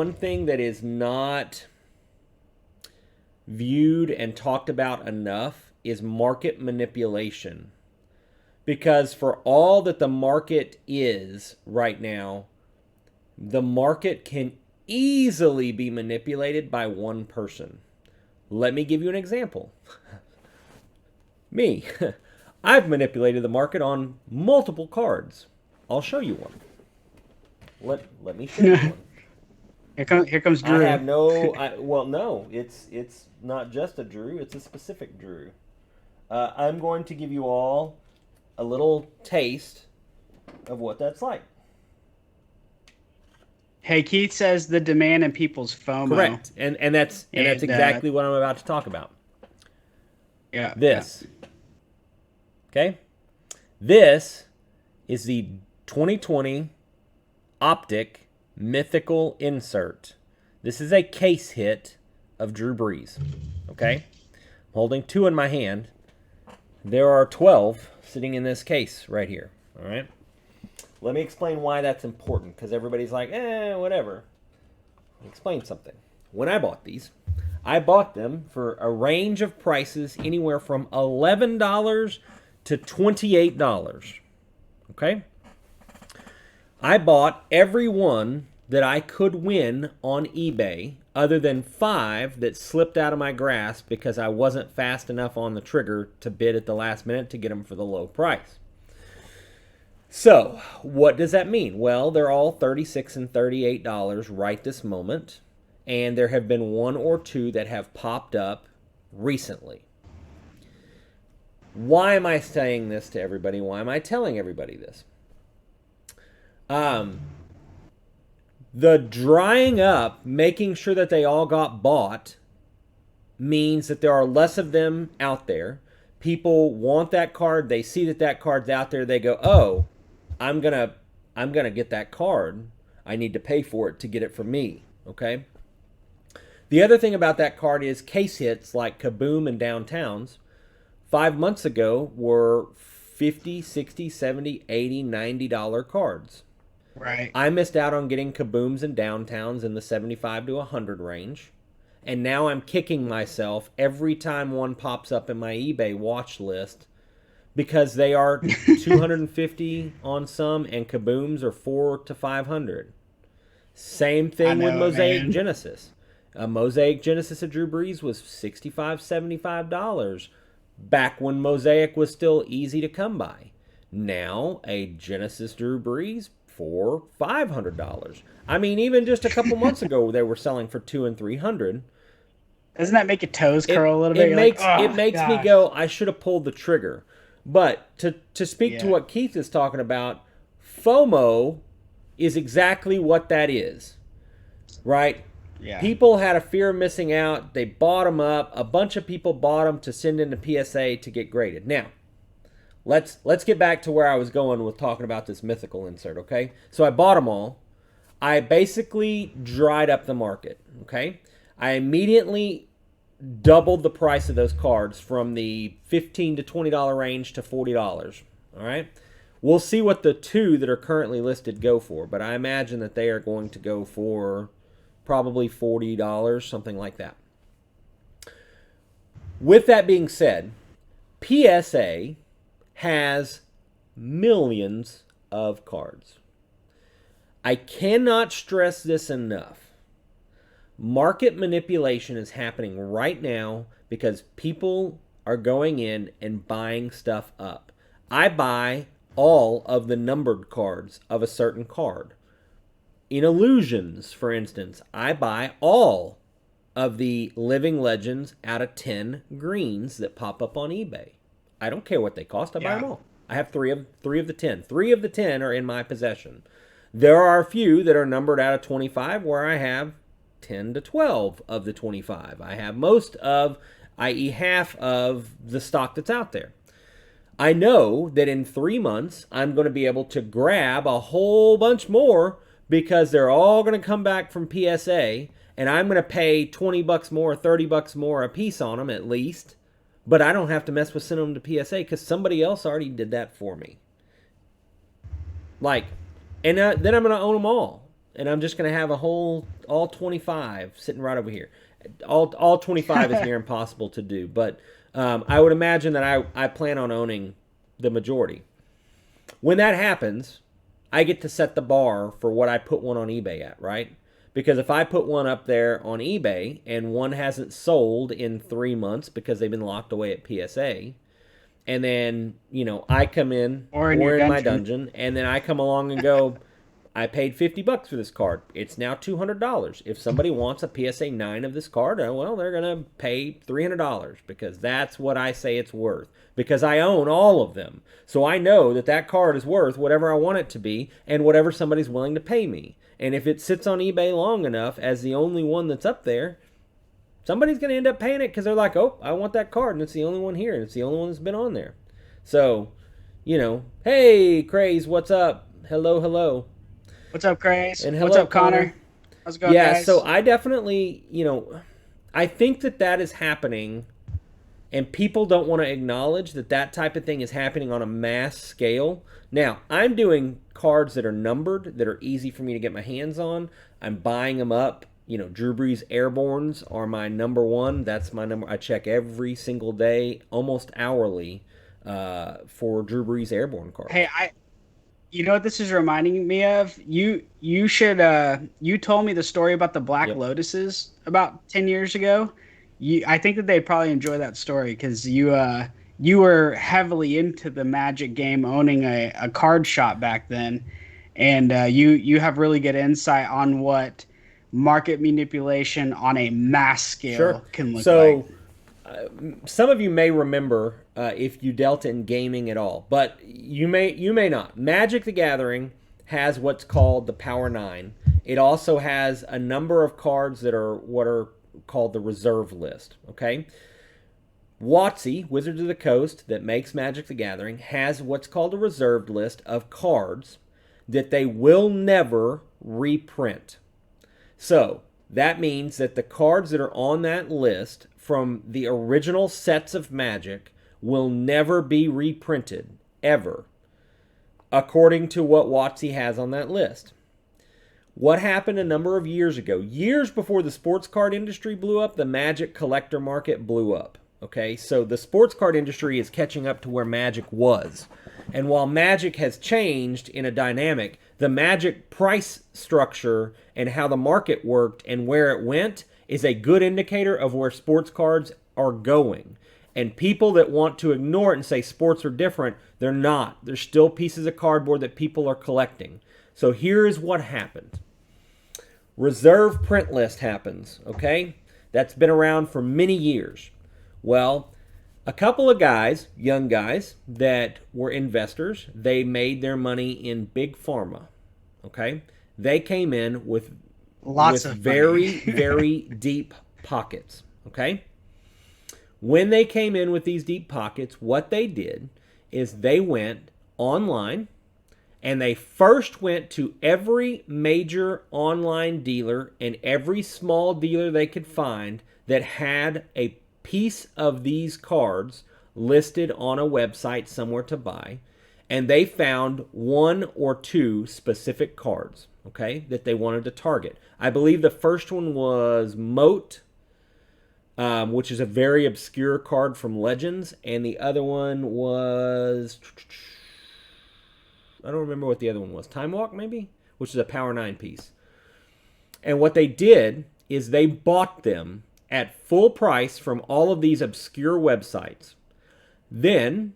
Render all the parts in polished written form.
One thing that is not viewed and talked about enough is market manipulation. Because for all that the market is right now, the market can easily be manipulated by one person. Let me give you an example. Me. I've manipulated the market on multiple cards. I'll show you one. Let me show you one. Here comes I Drew. have no. Well, no, it's not just a Drew. It's a specific Drew. I'm going to give you all a little taste of what that's like. Hey, Keith says the demand in people's FOMO, Correct, and that's and exactly what I'm about to talk about. yeah, yeah. This, okay, this is the 2020 Optic Mythical Insert. This is a case hit of Drew Brees. Okay, I'm holding 2 in my hand. There are 12 sitting in this case right here. All right. Let me explain why that's important, because everybody's like, whatever. Explain something. When I bought them for a range of prices anywhere from $11 to $28. Okay? I bought every one that I could win on eBay, other than 5 that slipped out of my grasp because I wasn't fast enough on the trigger to bid at the last minute to get them for the low price. So, what does that mean? Well, they're all $36 and $38 right this moment, and there have been 1 or 2 that have popped up recently. Why am I saying this to everybody? Why am I telling everybody this? The drying up, making sure that they all got bought, means that there are less of them out there. People want that card. They see that that card's out there. They go, "Oh, I'm gonna get that card. I need to pay for it to get it for me." Okay. The other thing about that card is case hits like Kaboom and Downtowns 5 months ago were 50, 60, 70, 80, $90 cards. Right. I missed out on getting Kabooms and Downtowns in the 75 to 100 range. And now I'm kicking myself every time one pops up in my eBay watch list because they are 250 on some and Kabooms are 4 to 500. Same I thing with know it, Mosaic man. Genesis. A Mosaic Genesis of Drew Brees was $65, $75 back when Mosaic was still easy to come by. Now a Genesis Drew Brees for $500. I mean, even just a couple months ago, they were selling for 2 and 300. Doesn't that make your toes It curl a little bit? it You're like, makes it oh makes me gosh. go, I should have pulled the trigger. But to speak to Yeah, what Keith is talking about, FOMO is exactly what that is, right? yeah. People had a fear of missing out. They bought them up. A bunch of people bought them to send into PSA to get graded. Now, let's get back to where I was going with talking about this mythical insert, okay? So I bought them all. I basically dried up the market, okay? I immediately doubled the price of those cards from the $15 to $20 range to $40, all right? We'll see what the 2 that are currently listed go for, but I imagine that they are going to go for probably $40, something like that. With that being said, PSA has millions of cards. I cannot stress this enough. Market manipulation is happening right now because people are going in and buying stuff up. I buy all of the numbered cards of a certain card. In Illusions, for instance, I buy all of the Living Legends out of 10 greens that pop up on eBay. I don't care what they cost. I buy them Yeah. all. I have three of the 10. 3 of the 10 are in my possession. There are a few that are numbered out of 25 where I have 10 to 12 of the 25. I have most of, i.e., half of the stock that's out there. I know that in 3 months, I'm going to be able to grab a whole bunch more because they're all going to come back from PSA and I'm going to pay 20 bucks more, 30 bucks more a piece on them at least. But I don't have to mess with sending them to PSA because somebody else already did that for me. Like, and then I'm going to own them all. and I'm just going to have all 25 sitting right over here. All 25 is near impossible to do, but I would imagine that I plan on owning the majority. When that happens, I get to set the bar for what I put one on eBay at, right? Because if I put one up there on eBay and one hasn't sold in 3 months because they've been locked away at PSA, and then, I come in or in my dungeon, and then I come along and go, I paid $50 for this card. It's now $200. If somebody wants a PSA 9 of this card, well, they're going to pay $300 because that's what I say it's worth. Because I own all of them. So I know that card is worth whatever I want it to be and whatever somebody's willing to pay me. And if it sits on eBay long enough as the only one that's up there, somebody's going to end up paying it because they're like, oh, I want that card, and it's the only one here, and it's the only one that's been on there. So, hey, Craze, what's up? Hello. What's up, Craze? And hello, what's up, Connor? How's it going, guys? So I definitely, I think that is happening, and people don't want to acknowledge that type of thing is happening on a mass scale. Now, I'm doing cards that are numbered, that are easy for me to get my hands on. I'm buying them up. Drew Brees Airbornes are my number one. That's my number. I check every single day, almost hourly, for Drew Brees Airborne cards. Hey, you know what this is reminding me of? You should you told me the story about the Black Lotuses about 10 years ago. I think that they'd probably enjoy that story because you were heavily into the Magic game, owning a card shop back then, and you have really good insight on what market manipulation on a mass scale can look like. Some of you may remember if you dealt in gaming at all, but you may not. Magic the Gathering has what's called the Power 9. It also has a number of cards that are what are called the reserve list, okay? WotC, Wizards of the Coast, that makes Magic the Gathering, has what's called a reserved list of cards that they will never reprint. So, that means that the cards that are on that list from the original sets of Magic will never be reprinted, ever, according to what WotC has on that list. What happened a number of years ago, years before the sports card industry blew up, the Magic collector market blew up. Okay, so the sports card industry is catching up to where Magic was. And while Magic has changed in a dynamic, the Magic price structure and how the market worked and where it went is a good indicator of where sports cards are going. And people that want to ignore it and say sports are different, they're not. They're still pieces of cardboard that people are collecting. So here's what happened. Reserve print list happens, okay? That's been around for many years. Well, a couple of guys, young guys, that were investors, they made their money in big pharma, okay? They came in with very, very deep pockets, okay? When they came in with these deep pockets, what they did is they went online and they first went to every major online dealer and every small dealer they could find that had a piece of these cards listed on a website somewhere to buy, and they found one or two specific cards, okay, that they wanted to target. I believe the first one was Moat, which is a very obscure card from Legends, and the other one was, I don't remember what the other one was, Time Walk maybe, which is a Power 9 piece. And what they did is they bought them at full price from all of these obscure websites. Then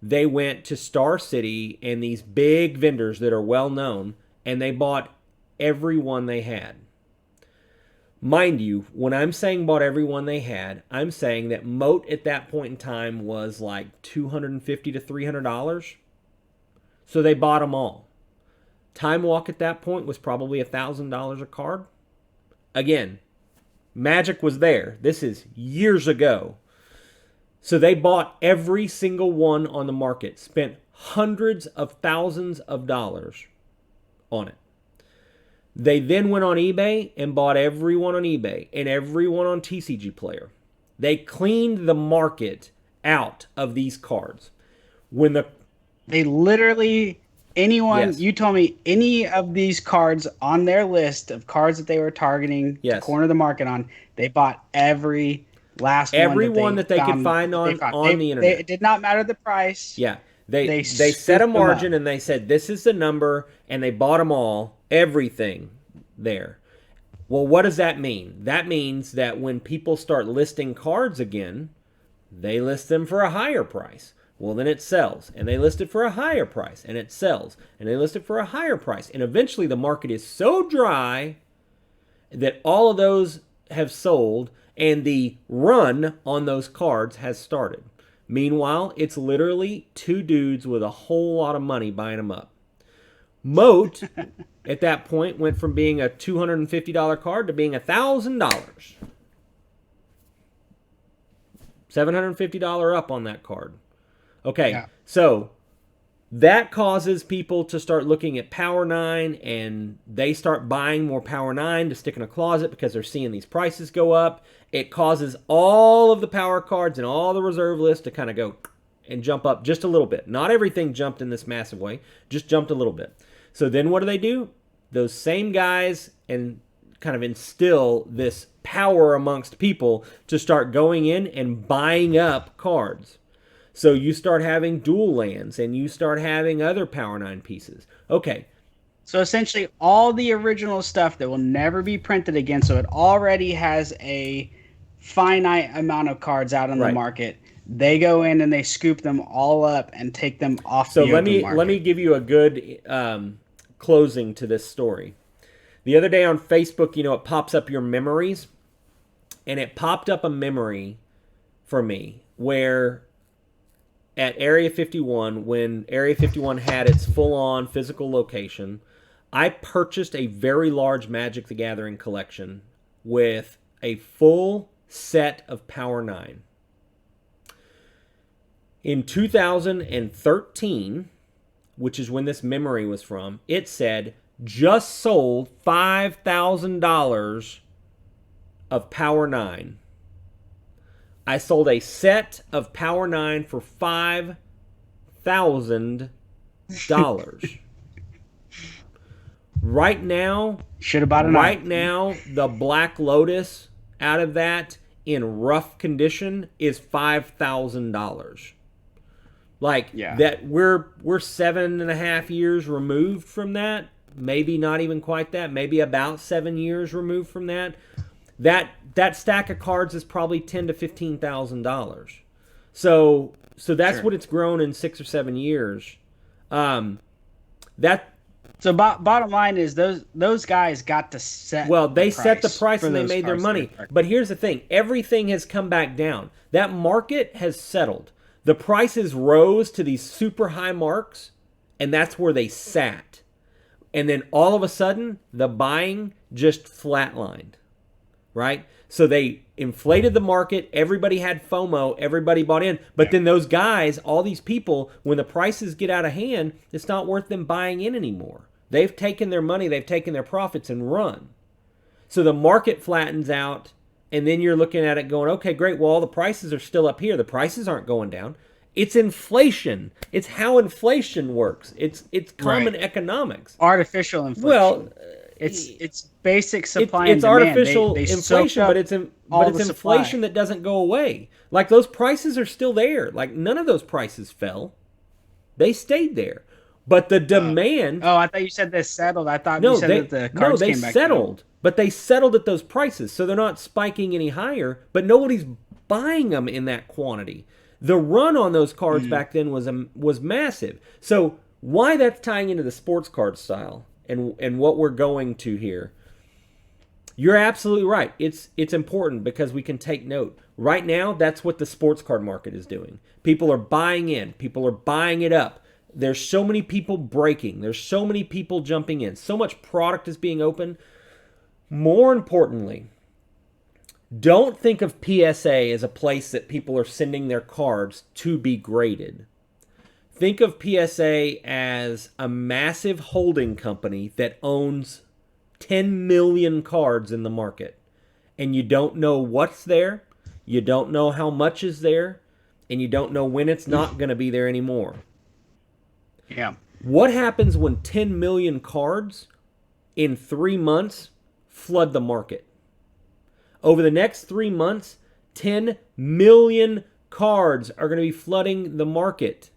they went to Star City and these big vendors that are well known, and they bought every one they had. Mind you, when I'm saying bought every one they had, I'm saying that Moat at that point in time was like $250 to $300. So they bought them all. Time Walk at that point was probably $1,000 a card. Again, Magic was there. This is years ago. So they bought every single one on the market, spent hundreds of thousands of dollars on it. They then went on eBay and bought everyone on eBay and everyone on TCG Player. They cleaned the market out of these cards. They literally anyone, Yes. you told me any of these cards on their list of cards that they were targeting to Yes. corner the market on, they bought every last one Every that one they that they could found. find That they on found. on the They internet. it did not matter the price. Yeah. They They set a scooped them up. margin and they said this is the number and they bought them all, everything there. Well, what does that mean? That means that when people start listing cards again, they list them for a higher price. Well, then it sells. And they list it for a higher price. And it sells. And they list it for a higher price. And eventually the market is so dry that all of those have sold and the run on those cards has started. Meanwhile, it's literally two dudes with a whole lot of money buying them up. Moat at that point went from being a $250 card to being $1,000. $750 up on that card. Okay, Yeah. so that causes people to start looking at Power 9 and they start buying more Power 9 to stick in a closet because they're seeing these prices go up. It causes all of the power cards and all the reserve lists to kind of go and jump up just a little bit. Not everything jumped in this massive way, just jumped a little bit. So then what do? Those same guys and kind of instill this power amongst people to start going in and buying up cards. So you start having dual lands and you start having other Power 9 pieces. Okay. So essentially, all the original stuff that will never be printed again. So it already has a finite amount of cards out on the Right. market. They go in and they scoop them all up and take them off So the let open me market. let me give you a good closing to this story. The other day on Facebook, it pops up your memories, and it popped up a memory for me where at Area 51, when Area 51 had its full-on physical location, I purchased a very large Magic the Gathering collection with a full set of Power 9. In 2013, which is when this memory was from, it said just sold $5,000 of Power 9. I sold a set of Power 9 for $5,000. Right now, Should have bought it. right now, the Black Lotus out of that in rough condition is $5,000. Like that, we're 7.5 years removed from that. Maybe not even quite that. Maybe about 7 years removed from that. That stack of cards is probably $10,000 to $15,000. So that's what it's grown in 6 or 7 years. So bottom line is those guys got to set. They set the price and they those made their cards money. that are- But here's the thing: everything has come back down. That market has settled. The prices rose to these super high marks, and that's where they sat. And then all of a sudden, the buying just flatlined, right? So they inflated the market. Everybody had FOMO. Everybody bought in. But then those guys, all these people, when the prices get out of hand, it's not worth them buying in anymore. They've taken their money, they've taken their profits and run. So the market flattens out, and then you're looking at it going, okay, great, well, all the prices are still up here. The prices aren't going down. It's inflation. It's how inflation works. It's common economics. Artificial inflation. Well, it's basic supply and it's demand. artificial They inflation, soak but up it's all the inflation supply. that doesn't go away. Like those prices are still there. Like none of those prices fell. They stayed there. But the demand Oh, I thought you said they settled. I thought you said that the cards they came back settled, but they settled at those prices, so they're not spiking any higher. But nobody's buying them in that quantity. The run on those cards back then was massive. So why that's tying into the sports card style and what we're going to here? You're absolutely right. It's important because we can take note. Right now, that's what the sports card market is doing. People are buying in. People are buying it up. There's so many people breaking. There's so many people jumping in. So much product is being opened. More importantly, don't think of PSA as a place that people are sending their cards to be graded. Think of PSA as a massive holding company that owns 10 million cards in the market. And you don't know what's there, you don't know how much is there, and you don't know when it's not going to be there anymore. Yeah. What happens when 10 million cards in 3 months flood the market? Over the next 3 months, 10 million cards are going to be flooding the market.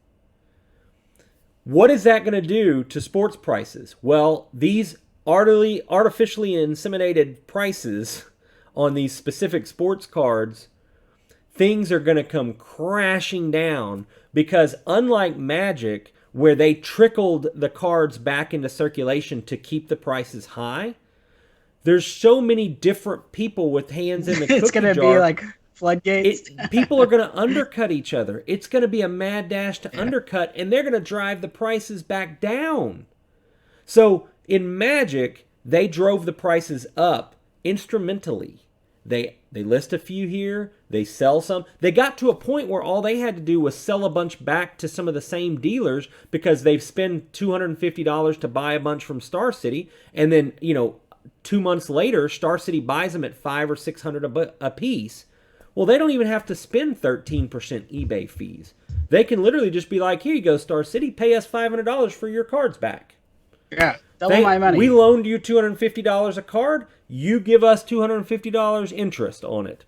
What is that going to do to sports prices? Well, these artificially inseminated prices on these specific sports cards, things are going to come crashing down because unlike Magic, where they trickled the cards back into circulation to keep the prices high, there's so many different people with hands in the cookie jar. It's going to be like floodgates. People are going to undercut each other. It's going to be a mad dash to undercut, and they're going to drive the prices back down. So in Magic, they drove the prices up instrumentally. They list a few here. They sell some. They got to a point where all they had to do was sell a bunch back to some of the same dealers because they've spent $250 to buy a bunch from Star City, and then 2 months later, Star City buys them at $500 or $600 a piece. Well, they don't even have to spend 13% eBay fees. They can literally just be like, here you go, Star City, pay us $500 for your cards back. Yeah, double my money. We loaned you $250 a card. You give us $250 interest on it.